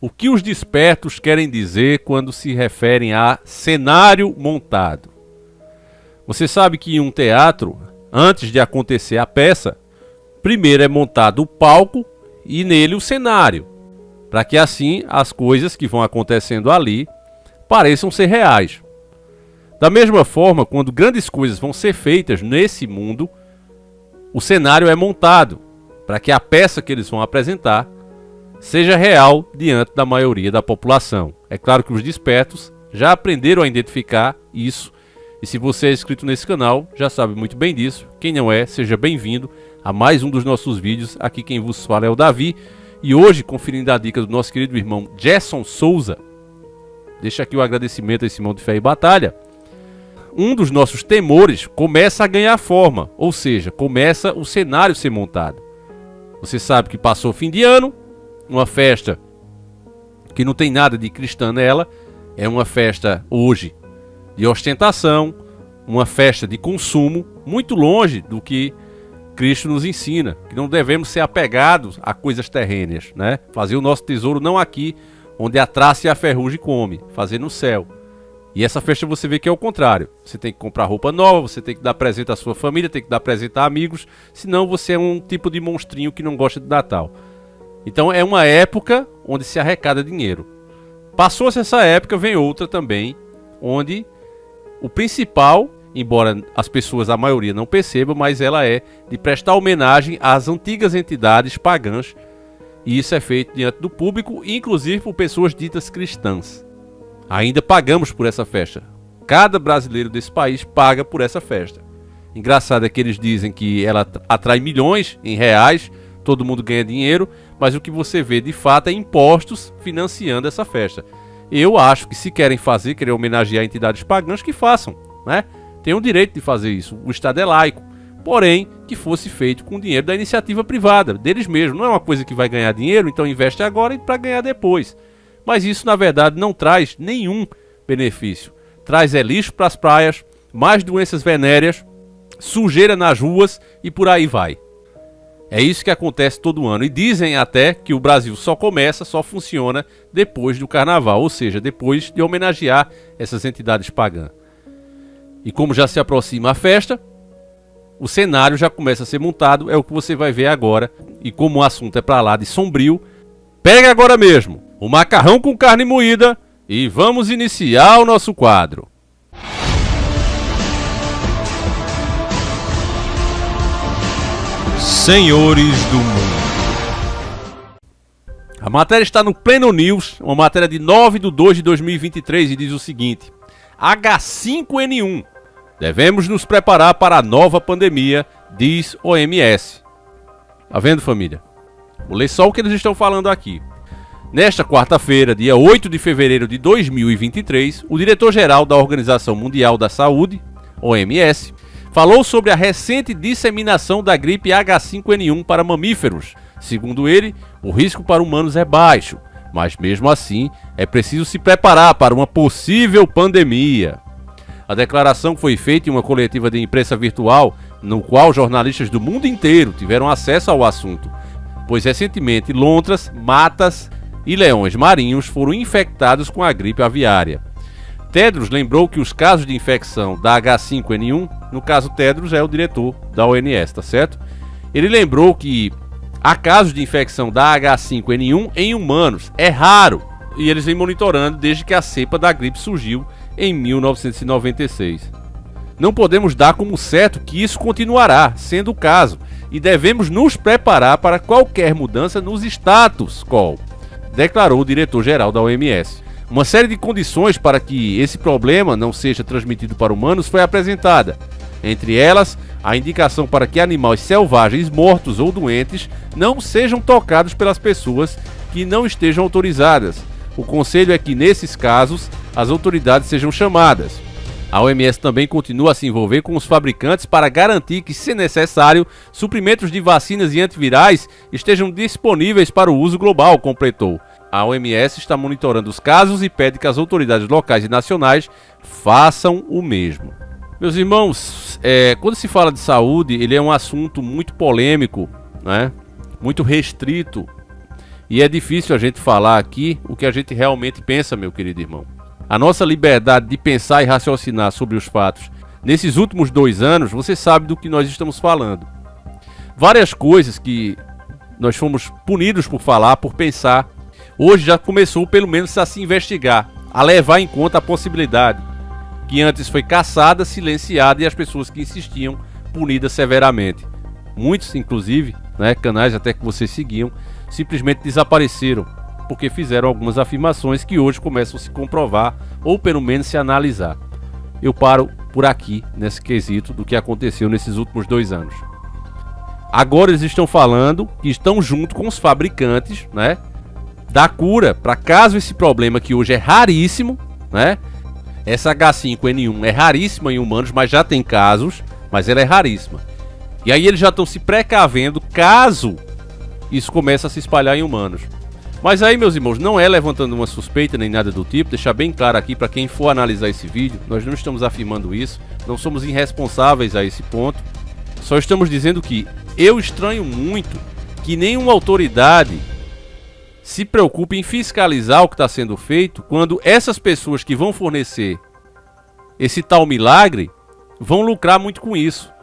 O que os despertos querem dizer quando se referem a cenário montado? Você sabe que em um teatro, antes de acontecer a peça, primeiro é montado o palco e nele o cenário, para que assim as coisas que vão acontecendo ali pareçam ser reais. Da mesma forma, quando grandes coisas vão ser feitas nesse mundo, o cenário é montado para que a peça que eles vão apresentar seja real diante da maioria da população. É claro que os despertos já aprenderam a identificar isso, e se você é inscrito nesse canal, já sabe muito bem disso. Quem não é, seja bem-vindo a mais um dos nossos vídeos. Aqui quem vos fala é o Davi, e hoje, conferindo a dica do nosso querido irmão Gerson Souza, deixa aqui o agradecimento a esse irmão de fé e batalha. Um dos nossos temores começa a ganhar forma, ou seja, começa o cenário a ser montado. Você sabe que passou o fim de ano, uma festa que não tem nada de cristã nela, é uma festa hoje de ostentação, uma festa de consumo, muito longe do que Cristo nos ensina, que não devemos ser apegados a coisas terrenas, né? Fazer o nosso tesouro não aqui, onde a traça e a ferrugem come, fazer no céu. E essa festa você vê que é o contrário. Você tem que comprar roupa nova, você tem que dar presente à sua família, tem que dar presente a amigos, senão você é um tipo de monstrinho que não gosta de Natal. Então é uma época onde se arrecada dinheiro. Passou-se essa época, vem outra também, onde o principal, embora as pessoas, a maioria, não percebam, mas ela é de prestar homenagem às antigas entidades pagãs. E isso é feito diante do público, inclusive por pessoas ditas cristãs. Ainda pagamos por essa festa. Cada brasileiro desse país paga por essa festa. Engraçado é que eles dizem que ela atrai milhões em reais, todo mundo ganha dinheiro, mas o que você vê de fato é impostos financiando essa festa. Eu acho que se querem fazer, querer homenagear entidades pagãs, que façam, né? Tem o direito de fazer isso, o Estado é laico. Porém, que fosse feito com dinheiro da iniciativa privada, deles mesmos. Não é uma coisa que vai ganhar dinheiro, então investe agora e para ganhar depois. Mas isso, na verdade, não traz nenhum benefício. Traz lixo para as praias, mais doenças venéreas, sujeira nas ruas e por aí vai. É isso que acontece todo ano. E dizem até que o Brasil só começa, só funciona depois do carnaval, ou seja, depois de homenagear essas entidades pagãs. E como já se aproxima a festa, o cenário já começa a ser montado, é o que você vai ver agora. E como o assunto é para lá de sombrio, pega agora mesmo o macarrão com carne moída e vamos iniciar o nosso quadro. Senhores do Mundo. A matéria está no Pleno News, uma matéria de 9/2/2023 e diz o seguinte: H5N1. Devemos nos preparar para a nova pandemia, diz OMS. Tá vendo, família? Vou ler só o que eles estão falando aqui. Nesta quarta-feira, dia 8 de fevereiro de 2023, o diretor-geral da Organização Mundial da Saúde, OMS, falou sobre a recente disseminação da gripe H5N1 para mamíferos. Segundo ele, o risco para humanos é baixo, mas mesmo assim é preciso se preparar para uma possível pandemia. A declaração foi feita em uma coletiva de imprensa virtual, no qual jornalistas do mundo inteiro tiveram acesso ao assunto, pois recentemente lontras, matas e leões marinhos foram infectados com a gripe aviária. Tedros lembrou que os casos de infecção da H5N1, no caso Tedros é o diretor da OMS, tá certo? Ele lembrou que há casos de infecção da H5N1 em humanos, é raro, e eles vêm monitorando desde que a cepa da gripe surgiu em 1996. Não podemos dar como certo que isso continuará sendo o caso, e devemos nos preparar para qualquer mudança nos status quo, declarou o diretor-geral da OMS. Uma série de condições para que esse problema não seja transmitido para humanos foi apresentada. Entre elas, a indicação para que animais selvagens mortos ou doentes não sejam tocados pelas pessoas que não estejam autorizadas. O conselho é que, nesses casos, as autoridades sejam chamadas. A OMS também continua a se envolver com os fabricantes para garantir que, se necessário, suprimentos de vacinas e antivirais estejam disponíveis para o uso global, completou. A OMS está monitorando os casos e pede que as autoridades locais e nacionais façam o mesmo. Meus irmãos, quando se fala de saúde, ele é um assunto muito polêmico, né? Muito restrito. E é difícil a gente falar aqui o que a gente realmente pensa, meu querido irmão. A nossa liberdade de pensar e raciocinar sobre os fatos nesses últimos 2 anos, você sabe do que nós estamos falando. Várias coisas que nós fomos punidos por falar, por pensar, hoje já começou pelo menos a se investigar, a levar em conta a possibilidade que antes foi caçada, silenciada e as pessoas que insistiam punidas severamente. Muitos, inclusive, né, canais até que vocês seguiam, simplesmente desapareceram porque fizeram algumas afirmações que hoje começam a se comprovar ou pelo menos se analisar. Eu paro por aqui nesse quesito do que aconteceu nesses últimos 2 anos. Agora eles estão falando que estão junto com os fabricantes, né, da cura para caso esse problema que hoje é raríssimo, né? Essa H5N1 é raríssima em humanos, mas já tem casos, mas ela é raríssima. E aí eles já estão se precavendo caso isso comece a se espalhar em humanos. Mas aí, meus irmãos, não é levantando uma suspeita nem nada do tipo, deixar bem claro aqui para quem for analisar esse vídeo, nós não estamos afirmando isso, não somos irresponsáveis a esse ponto, só estamos dizendo que eu estranho muito que nenhuma autoridade se preocupe em fiscalizar o que está sendo feito quando essas pessoas que vão fornecer esse tal milagre vão lucrar muito com isso.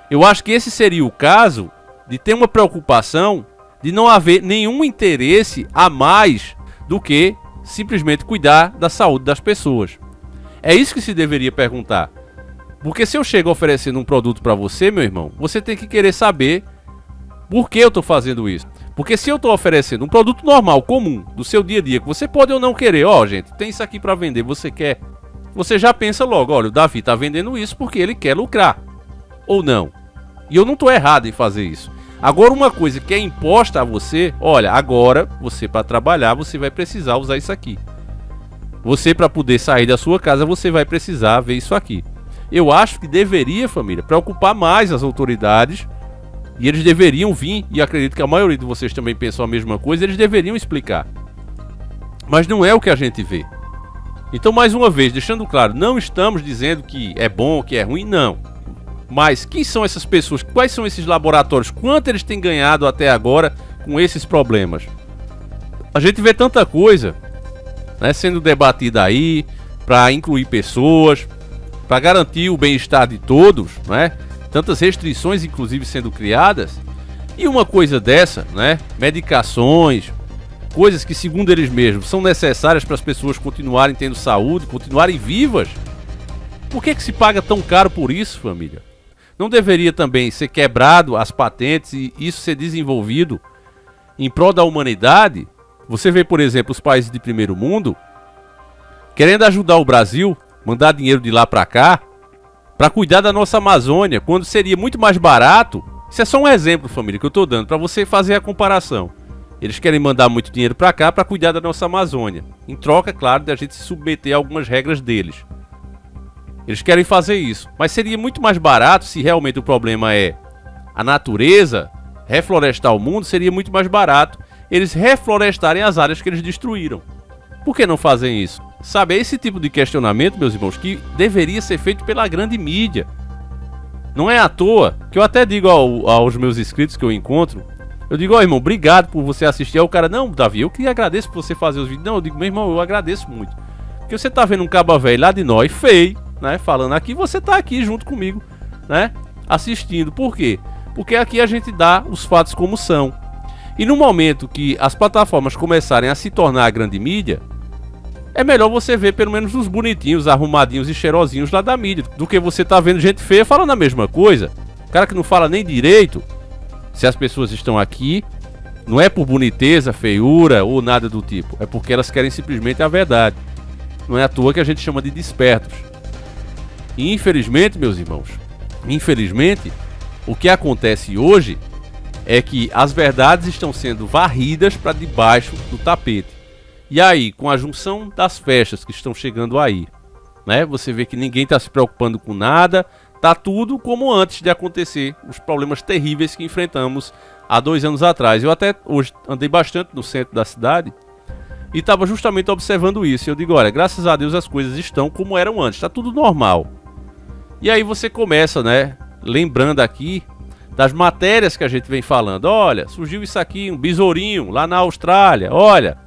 Eu acho que esse seria o caso de ter uma preocupação de não haver nenhum interesse a mais do que simplesmente cuidar da saúde das pessoas. É isso que se deveria perguntar. Porque se eu chego oferecendo um produto para você, meu irmão, você tem que querer saber por que eu estou fazendo isso. Porque se eu estou oferecendo um produto normal, comum, do seu dia a dia, que você pode ou não querer, gente, tem isso aqui para vender, você quer? Você já pensa logo, olha, o Davi está vendendo isso porque ele quer lucrar. Ou não. E eu não estou errado em fazer isso. Agora, uma coisa que é imposta a você, olha, agora você para trabalhar você vai precisar usar isso aqui. Você para poder sair da sua casa você vai precisar ver isso aqui. Eu acho que deveria, família, preocupar mais as autoridades e eles deveriam vir, e acredito que a maioria de vocês também pensam a mesma coisa, eles deveriam explicar. Mas não é o que a gente vê. Então, mais uma vez, deixando claro, não estamos dizendo que é bom, que é ruim, não. Mas quem são essas pessoas? Quais são esses laboratórios? Quanto eles têm ganhado até agora com esses problemas? A gente vê tanta coisa, né, sendo debatida aí para incluir pessoas, para garantir o bem-estar de todos, né? Tantas restrições inclusive sendo criadas. E uma coisa dessa, né, medicações, coisas que segundo eles mesmos são necessárias para as pessoas continuarem tendo saúde, continuarem vivas. Por que se paga tão caro por isso, família? Não deveria também ser quebrado as patentes e isso ser desenvolvido em prol da humanidade? Você vê, por exemplo, os países de primeiro mundo querendo ajudar o Brasil, mandar dinheiro de lá para cá, para cuidar da nossa Amazônia, quando seria muito mais barato. Isso é só um exemplo, família, que eu estou dando para você fazer a comparação. Eles querem mandar muito dinheiro para cá para cuidar da nossa Amazônia, em troca, claro, de a gente se submeter a algumas regras deles. Eles querem fazer isso, mas seria muito mais barato se realmente o problema é a natureza, reflorestar o mundo, seria muito mais barato eles reflorestarem as áreas que eles destruíram. Por que não fazem isso? Sabe, é esse tipo de questionamento, meus irmãos, que deveria ser feito pela grande mídia. Não é à toa que eu até digo aos meus inscritos que eu encontro, eu digo, irmão, obrigado por você assistir. Aí o cara, não, Davi, eu que agradeço por você fazer os vídeos. Não, eu digo, meu irmão, eu agradeço muito. Porque você tá vendo um caba velho lá de nós, feio, né, falando aqui, você tá aqui junto comigo, né, assistindo. Por quê? Porque aqui a gente dá os fatos como são. E no momento que as plataformas começarem a se tornar a grande mídia, é melhor você ver pelo menos os bonitinhos, arrumadinhos e cheirosinhos lá da mídia, do que você tá vendo gente feia falando a mesma coisa. O cara que não fala nem direito. Se as pessoas estão aqui, não é por boniteza, feiura ou nada do tipo, é porque elas querem simplesmente a verdade. Não é à toa que a gente chama de despertos. E infelizmente, meus irmãos, infelizmente, o que acontece hoje é que as verdades estão sendo varridas para debaixo do tapete. E aí, com a junção das festas que estão chegando aí, né, você vê que ninguém está se preocupando com nada, tá tudo como antes de acontecer os problemas terríveis que enfrentamos há 2 anos atrás. Eu até hoje andei bastante no centro da cidade e estava justamente observando isso. Eu digo, olha, graças a Deus as coisas estão como eram antes, está tudo normal. E aí você começa, né, lembrando aqui das matérias que a gente vem falando. Olha, surgiu isso aqui, um besourinho lá na Austrália. Olha,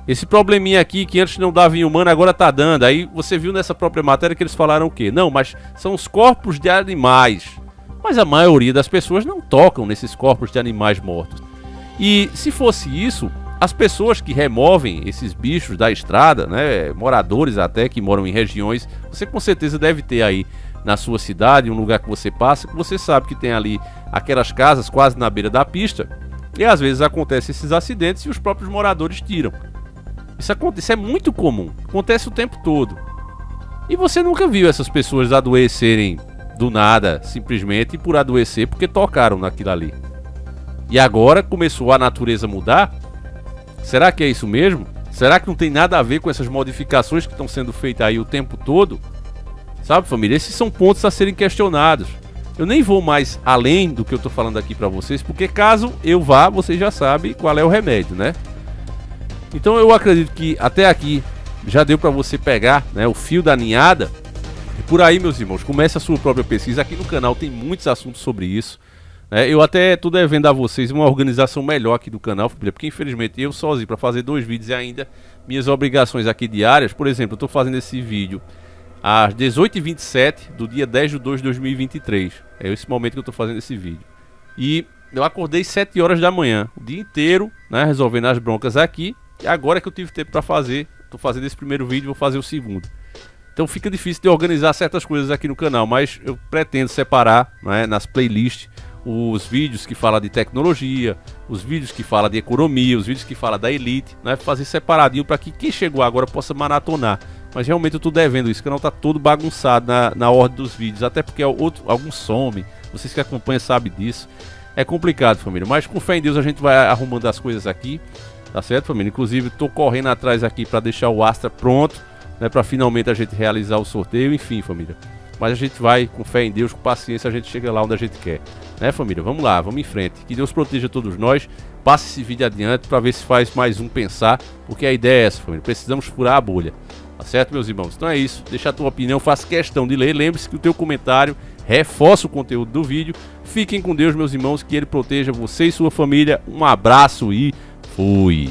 esse probleminha aqui que antes não dava em humano, agora tá dando. Aí você viu nessa própria matéria que eles falaram o quê? Não, mas são os corpos de animais. Mas a maioria das pessoas não tocam nesses corpos de animais mortos. E se fosse isso, as pessoas que removem esses bichos da estrada, né, moradores até que moram em regiões, você com certeza deve ter aí na sua cidade, um lugar que você passa, que você sabe que tem ali aquelas casas quase na beira da pista, e às vezes acontecem esses acidentes e os próprios moradores tiram. Isso é muito comum, acontece o tempo todo. E você nunca viu essas pessoas adoecerem do nada, simplesmente por adoecer porque tocaram naquilo ali. E agora começou a natureza mudar? Será que é isso mesmo? Será que não tem nada a ver com essas modificações que estão sendo feitas aí o tempo todo? Sabe, família? Esses são pontos a serem questionados. Eu nem vou mais além do que eu estou falando aqui para vocês, porque caso eu vá, vocês já sabem qual é o remédio, né? Então eu acredito que até aqui já deu para você pegar, né, o fio da ninhada. E por aí, meus irmãos, comece a sua própria pesquisa. Aqui no canal tem muitos assuntos sobre isso. Eu até estou devendo a vocês uma organização melhor aqui do canal, porque infelizmente eu sozinho para fazer 2 vídeos e ainda minhas obrigações aqui diárias. Por exemplo, eu estou fazendo esse vídeo às 18h27 do dia 10 de 2 de 2023. É esse momento que eu estou fazendo esse vídeo. E eu acordei 7 horas da manhã, o dia inteiro, né, resolvendo as broncas aqui. E agora que eu tive tempo para fazer, estou fazendo esse primeiro vídeo, vou fazer o segundo. Então fica difícil de organizar certas coisas aqui no canal, mas eu pretendo separar, né, nas playlists os vídeos que falam de tecnologia, os vídeos que falam de economia, os vídeos que falam da elite, né, fazer separadinho para que quem chegou agora possa maratonar. Mas realmente eu estou devendo isso, o canal está todo bagunçado na ordem dos vídeos, até porque alguns somem, vocês que acompanham sabem disso. É complicado, família, mas com fé em Deus a gente vai arrumando as coisas aqui, tá certo, família? Inclusive estou correndo atrás aqui para deixar o Astra pronto, né, para finalmente a gente realizar o sorteio, enfim, família. Mas a gente vai, com fé em Deus, com paciência, a gente chega lá onde a gente quer. Né, família? Vamos lá, vamos em frente. Que Deus proteja todos nós. Passe esse vídeo adiante para ver se faz mais um pensar. Porque a ideia é essa, família. Precisamos furar a bolha. Tá certo, meus irmãos? Então é isso. Deixa a tua opinião, faça questão de ler. Lembre-se que o teu comentário reforça o conteúdo do vídeo. Fiquem com Deus, meus irmãos. Que Ele proteja você e sua família. Um abraço e fui!